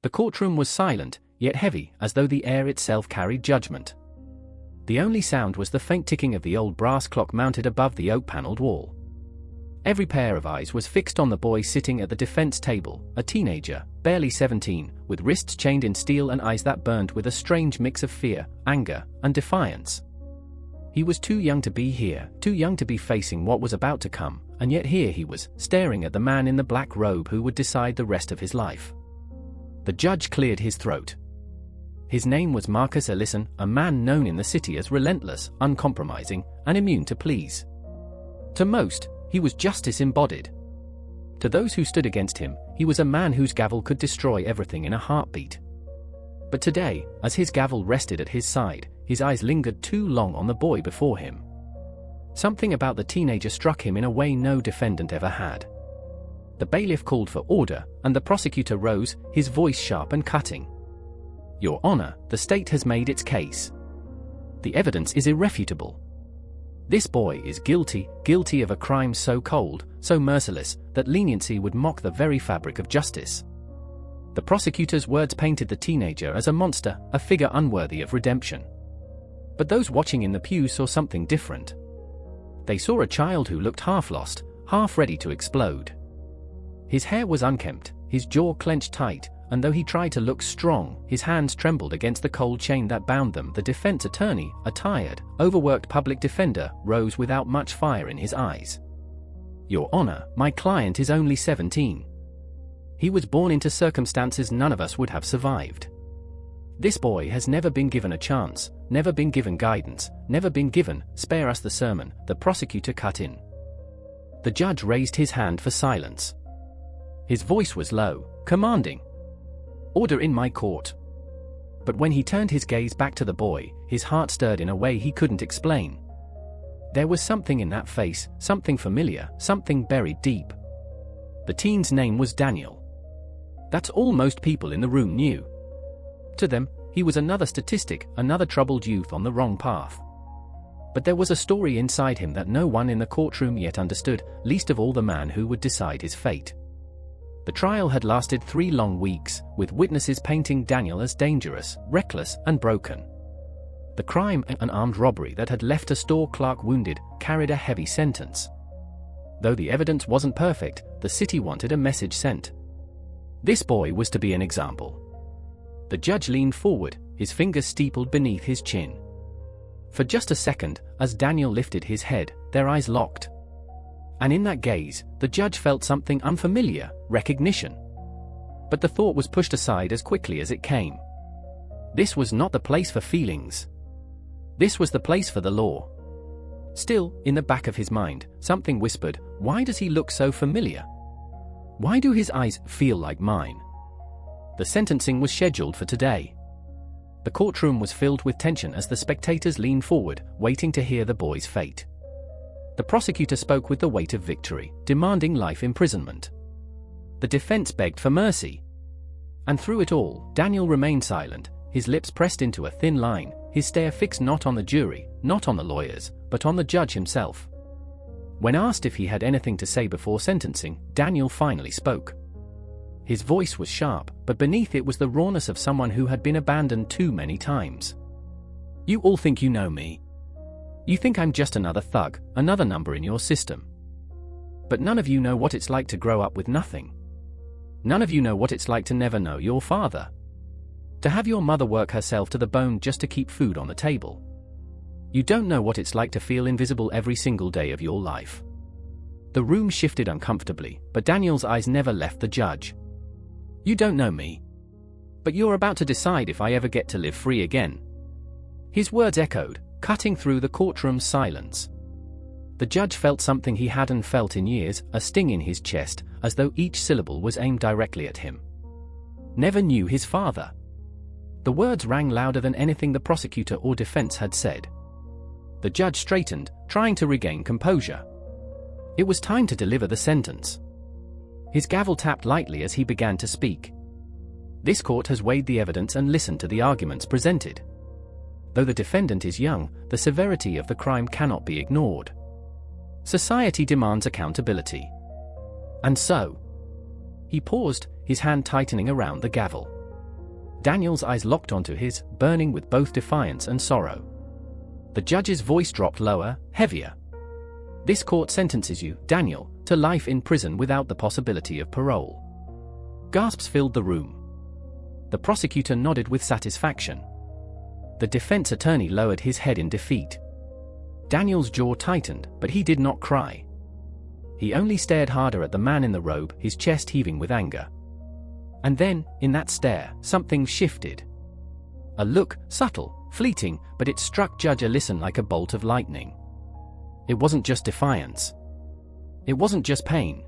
The courtroom was silent, yet heavy, as though the air itself carried judgment. The only sound was the faint ticking of the old brass clock mounted above the oak-paneled wall. Every pair of eyes was fixed on the boy sitting at the defense table, a teenager, barely 17, with wrists chained in steel and eyes that burned with a strange mix of fear, anger, and defiance. He was too young to be here, too young to be facing what was about to come, and yet here he was, staring at the man in the black robe who would decide the rest of his life. The judge cleared his throat. His name was Marcus Ellison, a man known in the city as relentless, uncompromising, and immune to pleas. To most, he was justice embodied. To those who stood against him, he was a man whose gavel could destroy everything in a heartbeat. But today, as his gavel rested at his side, his eyes lingered too long on the boy before him. Something about the teenager struck him in a way no defendant ever had. The bailiff called for order, and the prosecutor rose, his voice sharp and cutting. "Your Honor, the state has made its case. The evidence is irrefutable. This boy is guilty, guilty of a crime so cold, so merciless, that leniency would mock the very fabric of justice." The prosecutor's words painted the teenager as a monster, a figure unworthy of redemption. But those watching in the pews saw something different. They saw a child who looked half lost, half ready to explode. His hair was unkempt, his jaw clenched tight, and though he tried to look strong, his hands trembled against the cold chain that bound them. The defense attorney, a tired, overworked public defender, rose without much fire in his eyes. "Your Honor, my client is only 17. He was born into circumstances none of us would have survived. This boy has never been given a chance, never been given guidance, never been given, spare us the sermon," the prosecutor cut in. The judge raised his hand for silence. His voice was low, commanding. "Order in my court." But when he turned his gaze back to the boy, his heart stirred in a way he couldn't explain. There was something in that face, something familiar, something buried deep. The teen's name was Daniel. That's all most people in the room knew. To them, he was another statistic, another troubled youth on the wrong path. But there was a story inside him that no one in the courtroom yet understood, least of all the man who would decide his fate. The trial had lasted 3 long weeks, with witnesses painting Daniel as dangerous, reckless, and broken. The crime, an armed robbery that had left a store clerk wounded, carried a heavy sentence. Though the evidence wasn't perfect, the city wanted a message sent. This boy was to be an example. The judge leaned forward, his fingers steepled beneath his chin. For just a second, as Daniel lifted his head, their eyes locked. And in that gaze, the judge felt something unfamiliar, recognition. But the thought was pushed aside as quickly as it came. This was not the place for feelings. This was the place for the law. Still, in the back of his mind, something whispered, "Why does he look so familiar? Why do his eyes feel like mine?" The sentencing was scheduled for today. The courtroom was filled with tension as the spectators leaned forward, waiting to hear the boy's fate. The prosecutor spoke with the weight of victory, demanding life imprisonment. The defense begged for mercy. And through it all, Daniel remained silent, his lips pressed into a thin line, his stare fixed not on the jury, not on the lawyers, but on the judge himself. When asked if he had anything to say before sentencing, Daniel finally spoke. His voice was sharp, but beneath it was the rawness of someone who had been abandoned too many times. "You all think you know me. You think I'm just another thug, another number in your system. But none of you know what it's like to grow up with nothing. None of you know what it's like to never know your father. To have your mother work herself to the bone just to keep food on the table. You don't know what it's like to feel invisible every single day of your life." The room shifted uncomfortably, but Daniel's eyes never left the judge. "You don't know me. But you're about to decide if I ever get to live free again." His words echoed, cutting through the courtroom's silence. The judge felt something he hadn't felt in years, a sting in his chest, as though each syllable was aimed directly at him. "Never knew his father." The words rang louder than anything the prosecutor or defense had said. The judge straightened, trying to regain composure. It was time to deliver the sentence. His gavel tapped lightly as he began to speak. "This court has weighed the evidence and listened to the arguments presented. Though the defendant is young, the severity of the crime cannot be ignored. Society demands accountability. And so..." He paused, his hand tightening around the gavel. Daniel's eyes locked onto his, burning with both defiance and sorrow. The judge's voice dropped lower, heavier. "This court sentences you, Daniel, to life in prison without the possibility of parole." Gasps filled the room. The prosecutor nodded with satisfaction. The defense attorney lowered his head in defeat. Daniel's jaw tightened, but he did not cry. He only stared harder at the man in the robe, his chest heaving with anger. And then, in that stare, something shifted. A look, subtle, fleeting, but it struck Judge Allison like a bolt of lightning. It wasn't just defiance. It wasn't just pain.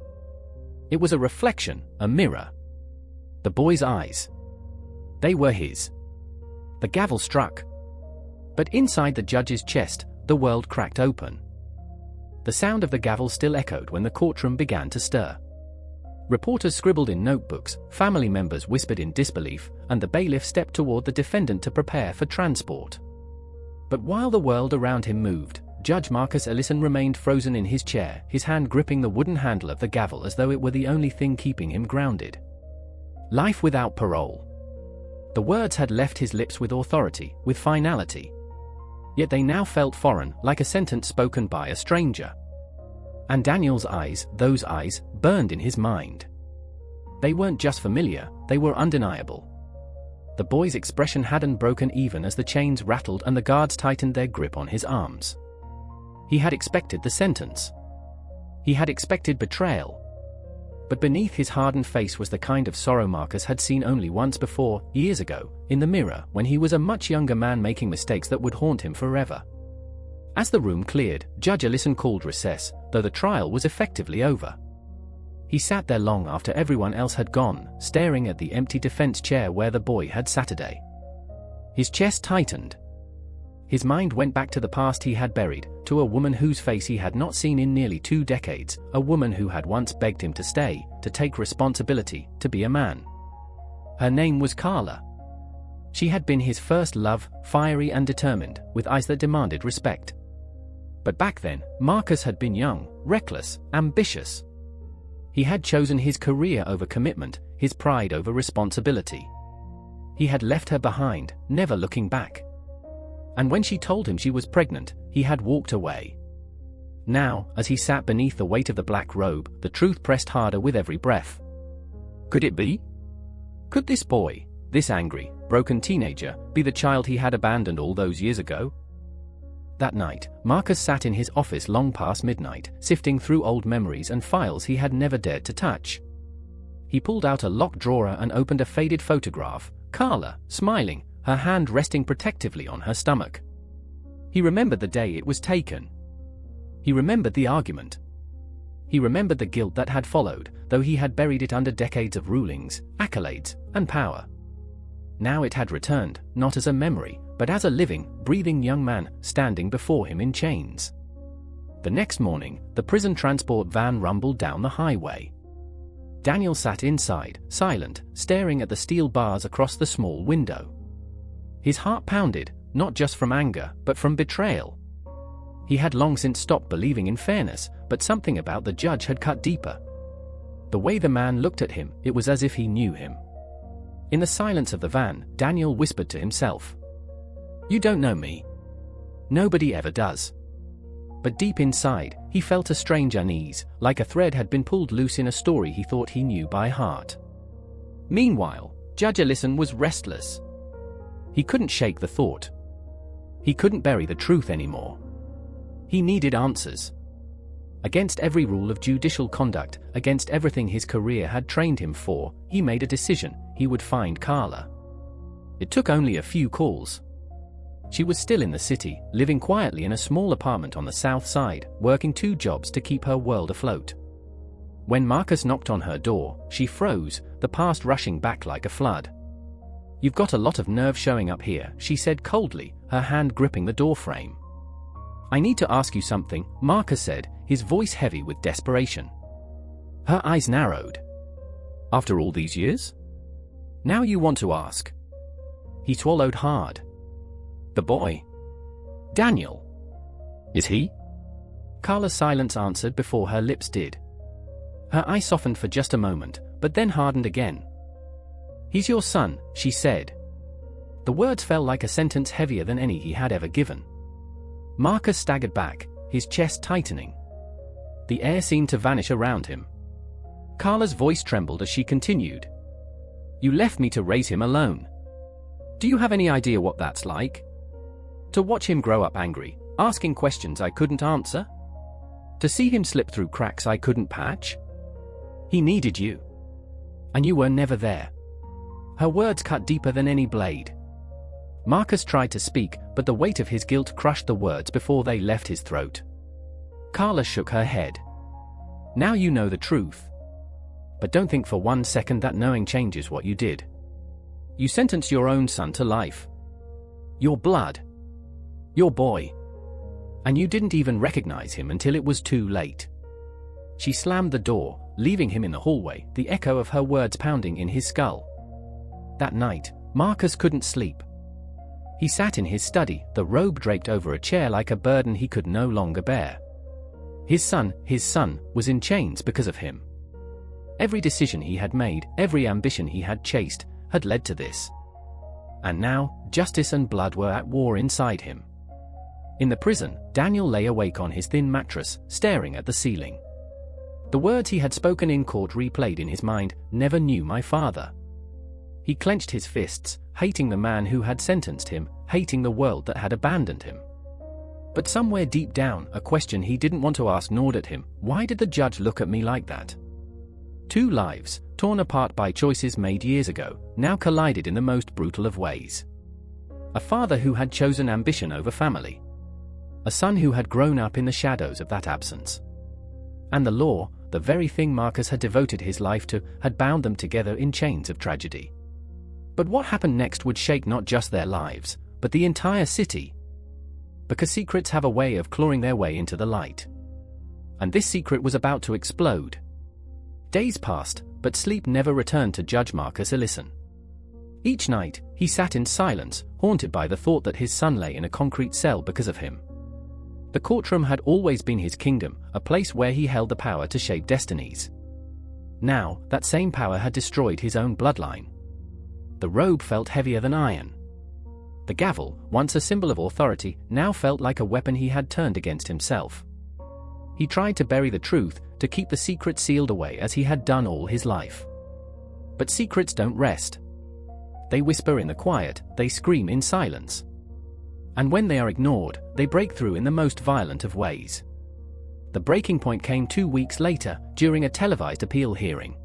It was a reflection, a mirror. The boy's eyes. They were his. The gavel struck. But inside the judge's chest, the world cracked open. The sound of the gavel still echoed when the courtroom began to stir. Reporters scribbled in notebooks, family members whispered in disbelief, and the bailiff stepped toward the defendant to prepare for transport. But while the world around him moved, Judge Marcus Allison remained frozen in his chair, his hand gripping the wooden handle of the gavel as though it were the only thing keeping him grounded. Life without parole. The words had left his lips with authority, with finality. Yet they now felt foreign, like a sentence spoken by a stranger. And Daniel's eyes, those eyes, burned in his mind. They weren't just familiar, they were undeniable. The boy's expression hadn't broken even as the chains rattled and the guards tightened their grip on his arms. He had expected the sentence. He had expected betrayal. But beneath his hardened face was the kind of sorrow Marcus had seen only once before, years ago, in the mirror, when he was a much younger man making mistakes that would haunt him forever. As the room cleared, Judge Allison called recess, though the trial was effectively over. He sat there long after everyone else had gone, staring at the empty defense chair where the boy had Saturday. His chest tightened. His mind went back to the past he had buried, to a woman whose face he had not seen in nearly 2 decades, a woman who had once begged him to stay, to take responsibility, to be a man. Her name was Carla. She had been his first love, fiery and determined, with eyes that demanded respect. But back then, Marcus had been young, reckless, ambitious. He had chosen his career over commitment, his pride over responsibility. He had left her behind, never looking back. And when she told him she was pregnant, he had walked away. Now, as he sat beneath the weight of the black robe, the truth pressed harder with every breath. Could it be? Could this boy, this angry, broken teenager, be the child he had abandoned all those years ago? That night, Marcus sat in his office long past midnight, sifting through old memories and files he had never dared to touch. He pulled out a locked drawer and opened a faded photograph, Carla, smiling, her hand resting protectively on her stomach. He remembered the day it was taken. He remembered the argument. He remembered the guilt that had followed, though he had buried it under decades of rulings, accolades, and power. Now it had returned, not as a memory, but as a living, breathing young man standing before him in chains. The next morning, the prison transport van rumbled down the highway. Daniel sat inside, silent, staring at the steel bars across the small window. His heart pounded, not just from anger, but from betrayal. He had long since stopped believing in fairness, but something about the judge had cut deeper. The way the man looked at him, it was as if he knew him. In the silence of the van, Daniel whispered to himself, "You don't know me. Nobody ever does." But deep inside, he felt a strange unease, like a thread had been pulled loose in a story he thought he knew by heart. Meanwhile, Judge Allison was restless. He couldn't shake the thought. He couldn't bury the truth anymore. He needed answers. Against every rule of judicial conduct, against everything his career had trained him for, he made a decision: he would find Carla. It took only a few calls. She was still in the city, living quietly in a small apartment on the south side, working 2 jobs to keep her world afloat. When Marcus knocked on her door, she froze, the past rushing back like a flood. "You've got a lot of nerve showing up here," she said coldly, her hand gripping the doorframe. "I need to ask you something," Marcus said, his voice heavy with desperation. Her eyes narrowed. "After all these years? Now you want to ask?" He swallowed hard. "The boy? Daniel? Is he?" Carla's silence answered before her lips did. Her eyes softened for just a moment, but then hardened again. "He's your son," she said, The words fell like a sentence heavier than any he had ever given. Marcus staggered back, his chest tightening. The air seemed to vanish around him. Carla's voice trembled as she continued. "You left me to raise him alone. Do you have any idea what that's like? To watch him grow up angry, asking questions I couldn't answer? To see him slip through cracks I couldn't patch? He needed you. And you were never there." Her words cut deeper than any blade. Marcus tried to speak, but the weight of his guilt crushed the words before they left his throat. Carla shook her head. "Now you know the truth. But don't think for one second that knowing changes what you did. You sentenced your own son to life. Your blood. Your boy. And you didn't even recognize him until it was too late." She slammed the door, leaving him in the hallway, the echo of her words pounding in his skull. That night, Marcus couldn't sleep. He sat in his study, the robe draped over a chair like a burden he could no longer bear. His son, was in chains because of him. Every decision he had made, every ambition he had chased, had led to this. And now, justice and blood were at war inside him. In the prison, Daniel lay awake on his thin mattress, staring at the ceiling. The words he had spoken in court replayed in his mind, "Never knew my father." He clenched his fists, hating the man who had sentenced him, hating the world that had abandoned him. But somewhere deep down, a question he didn't want to ask gnawed at him: why did the judge look at me like that? Two lives, torn apart by choices made years ago, now collided in the most brutal of ways. A father who had chosen ambition over family. A son who had grown up in the shadows of that absence. And the law, the very thing Marcus had devoted his life to, had bound them together in chains of tragedy. But what happened next would shake not just their lives, but the entire city. Because secrets have a way of clawing their way into the light. And this secret was about to explode. Days passed, but sleep never returned to Judge Marcus Ellison. Each night, he sat in silence, haunted by the thought that his son lay in a concrete cell because of him. The courtroom had always been his kingdom, a place where he held the power to shape destinies. Now, that same power had destroyed his own bloodline. The robe felt heavier than iron. The gavel, once a symbol of authority, now felt like a weapon he had turned against himself. He tried to bury the truth, to keep the secret sealed away as he had done all his life. But secrets don't rest. They whisper in the quiet, they scream in silence. And when they are ignored, they break through in the most violent of ways. The breaking point came 2 weeks later, during a televised appeal hearing.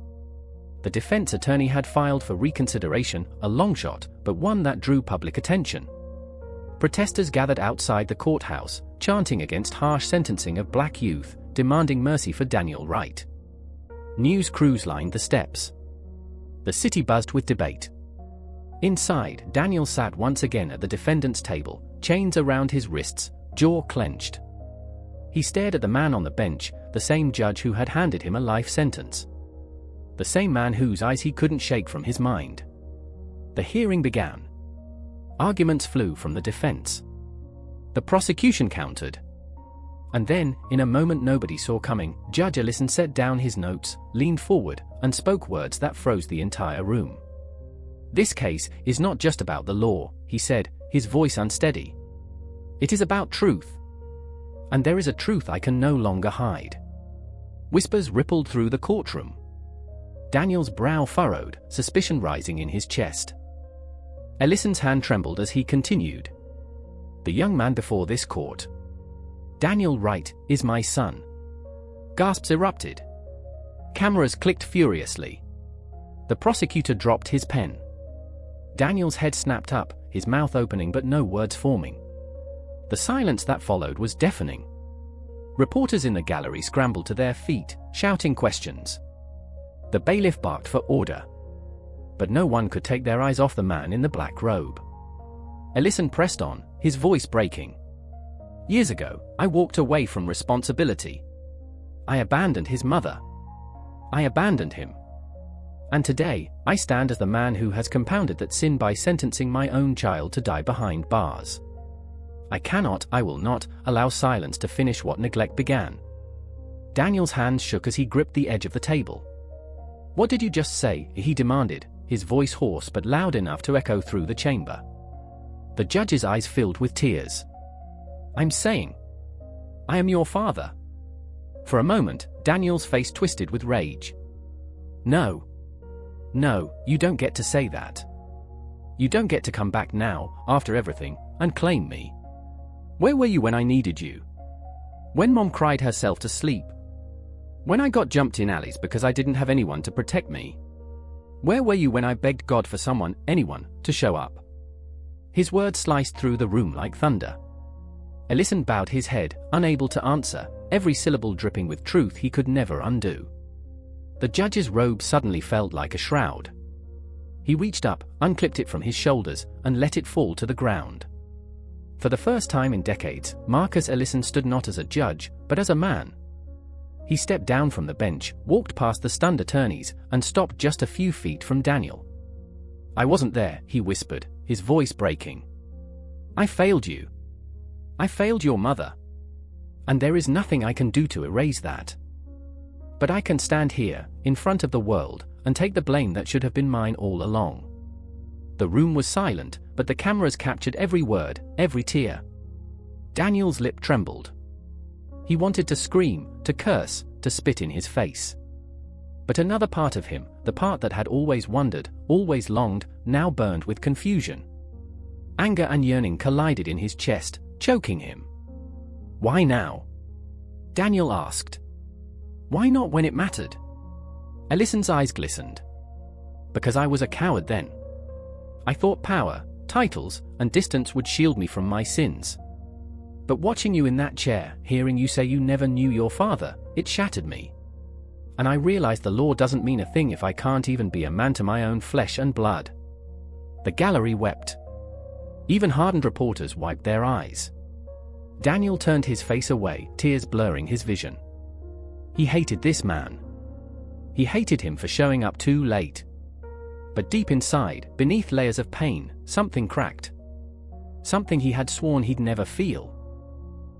The defense attorney had filed for reconsideration, a long shot, but one that drew public attention. Protesters gathered outside the courthouse, chanting against harsh sentencing of black youth, demanding mercy for Daniel Wright. News crews lined the steps. The city buzzed with debate. Inside, Daniel sat once again at the defendant's table, chains around his wrists, jaw clenched. He stared at the man on the bench, the same judge who had handed him a life sentence. The same man whose eyes he couldn't shake from his mind. The hearing began. Arguments flew from the defense. The prosecution countered. And then, in a moment nobody saw coming, Judge Ellison set down his notes, leaned forward, and spoke words that froze the entire room. "This case is not just about the law," he said, his voice unsteady. "It is about truth. And there is a truth I can no longer hide." Whispers rippled through the courtroom. Daniel's brow furrowed, suspicion rising in his chest. Ellison's hand trembled as he continued. "The young man before this court, Daniel Wright, is my son." Gasps erupted. Cameras clicked furiously. The prosecutor dropped his pen. Daniel's head snapped up, his mouth opening but no words forming. The silence that followed was deafening. Reporters in the gallery scrambled to their feet, shouting questions. The bailiff barked for order. But no one could take their eyes off the man in the black robe. Ellison pressed on, his voice breaking. "Years ago, I walked away from responsibility. I abandoned his mother. I abandoned him. And today, I stand as the man who has compounded that sin by sentencing my own child to die behind bars. I will not, allow silence to finish what neglect began." Daniel's hands shook as he gripped the edge of the table. "What did you just say?" he demanded, his voice hoarse but loud enough to echo through the chamber. The judge's eyes filled with tears. "I'm saying, I am your father." For a moment, Daniel's face twisted with rage. No. No, you don't get to say that. You don't get to come back now, after everything, and claim me. Where were you when I needed you? When Mom cried herself to sleep? When I got jumped in alleys because I didn't have anyone to protect me? Where were you when I begged God for someone, anyone, to show up? His words sliced through the room like thunder. Ellison bowed his head, unable to answer, every syllable dripping with truth he could never undo. The judge's robe suddenly felt like a shroud. He reached up, unclipped it from his shoulders, and let it fall to the ground. For the first time in decades, Marcus Ellison stood not as a judge, but as a man. He stepped down from the bench, walked past the stunned attorneys, and stopped just a few feet from Daniel. "I wasn't there," he whispered, his voice breaking. "I failed you. I failed your mother. And there is nothing I can do to erase that. But I can stand here, in front of the world, and take the blame that should have been mine all along." The room was silent, but the cameras captured every word, every tear. Daniel's lip trembled. He wanted to scream, to curse, to spit in his face. But another part of him, the part that had always wondered, always longed, now burned with confusion. Anger and yearning collided in his chest, choking him. "Why now?" Daniel asked. "Why not when it mattered?" Ellison's eyes glistened. "Because I was a coward then. I thought power, titles, and distance would shield me from my sins. But watching you in that chair, hearing you say you never knew your father, it shattered me. And I realized the law doesn't mean a thing if I can't even be a man to my own flesh and blood." The gallery wept. Even hardened reporters wiped their eyes. Daniel turned his face away, tears blurring his vision. He hated this man. He hated him for showing up too late. But deep inside, beneath layers of pain, something cracked. Something he had sworn he'd never feel.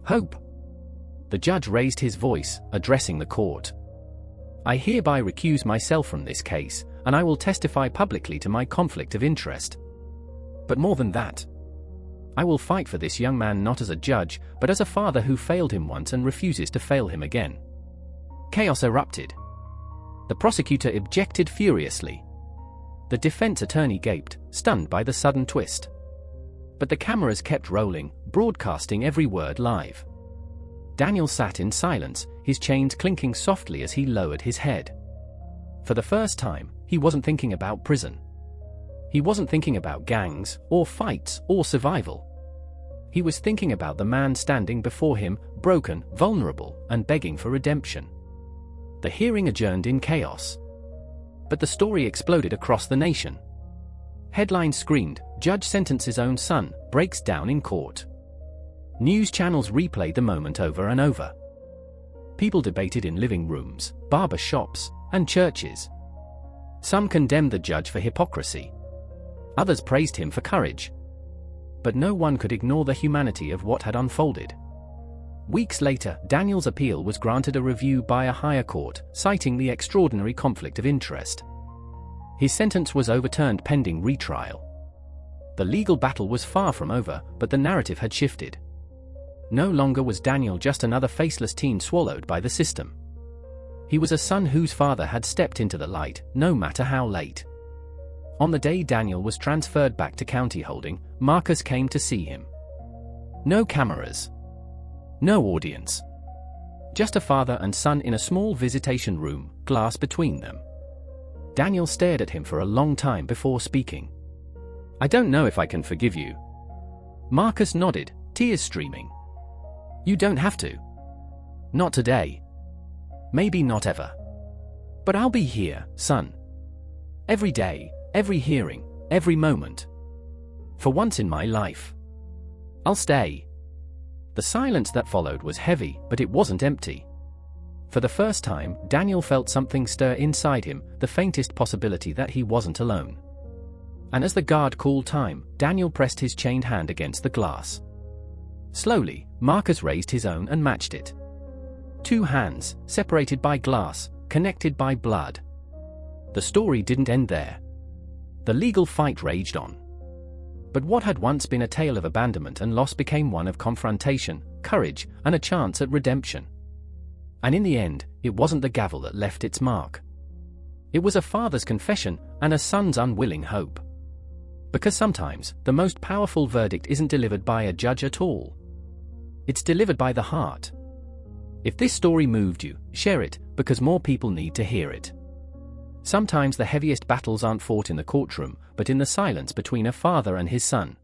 Hope. The judge raised his voice, addressing the court. "I hereby recuse myself from this case, and I will testify publicly to my conflict of interest. But more than that, I will fight for this young man not as a judge, but as a father who failed him once and refuses to fail him again." Chaos erupted. The prosecutor objected furiously. The defense attorney gaped, stunned by the sudden twist. But the cameras kept rolling, broadcasting every word live. Daniel sat in silence, his chains clinking softly as he lowered his head. For the first time, he wasn't thinking about prison. He wasn't thinking about gangs, or fights, or survival. He was thinking about the man standing before him, broken, vulnerable, and begging for redemption. The hearing adjourned in chaos. But the story exploded across the nation. Headlines screamed, "Judge sentences own son, breaks down in court." News channels replayed the moment over and over. People debated in living rooms, barber shops, and churches. Some condemned the judge for hypocrisy. Others praised him for courage. But no one could ignore the humanity of what had unfolded. Weeks later, Daniel's appeal was granted a review by a higher court, citing the extraordinary conflict of interest. His sentence was overturned pending retrial. The legal battle was far from over, but the narrative had shifted. No longer was Daniel just another faceless teen swallowed by the system. He was a son whose father had stepped into the light, no matter how late. On the day Daniel was transferred back to county holding, Marcus came to see him. No cameras. No audience. Just a father and son in a small visitation room, glass between them. Daniel stared at him for a long time before speaking. "I don't know if I can forgive you." Marcus nodded, tears streaming. "You don't have to. Not today. Maybe not ever. But I'll be here, son. Every day, every hearing, every moment. For once in my life. I'll stay." The silence that followed was heavy, but it wasn't empty. For the first time, Daniel felt something stir inside him, the faintest possibility that he wasn't alone. And as the guard called time, Daniel pressed his chained hand against the glass. Slowly, Marcus raised his own and matched it. Two hands, separated by glass, connected by blood. The story didn't end there. The legal fight raged on. But what had once been a tale of abandonment and loss became one of confrontation, courage, and a chance at redemption. And in the end, it wasn't the gavel that left its mark. It was a father's confession and a son's unwilling hope. Because sometimes, the most powerful verdict isn't delivered by a judge at all. It's delivered by the heart. If this story moved you, share it, because more people need to hear it. Sometimes the heaviest battles aren't fought in the courtroom, but in the silence between a father and his son.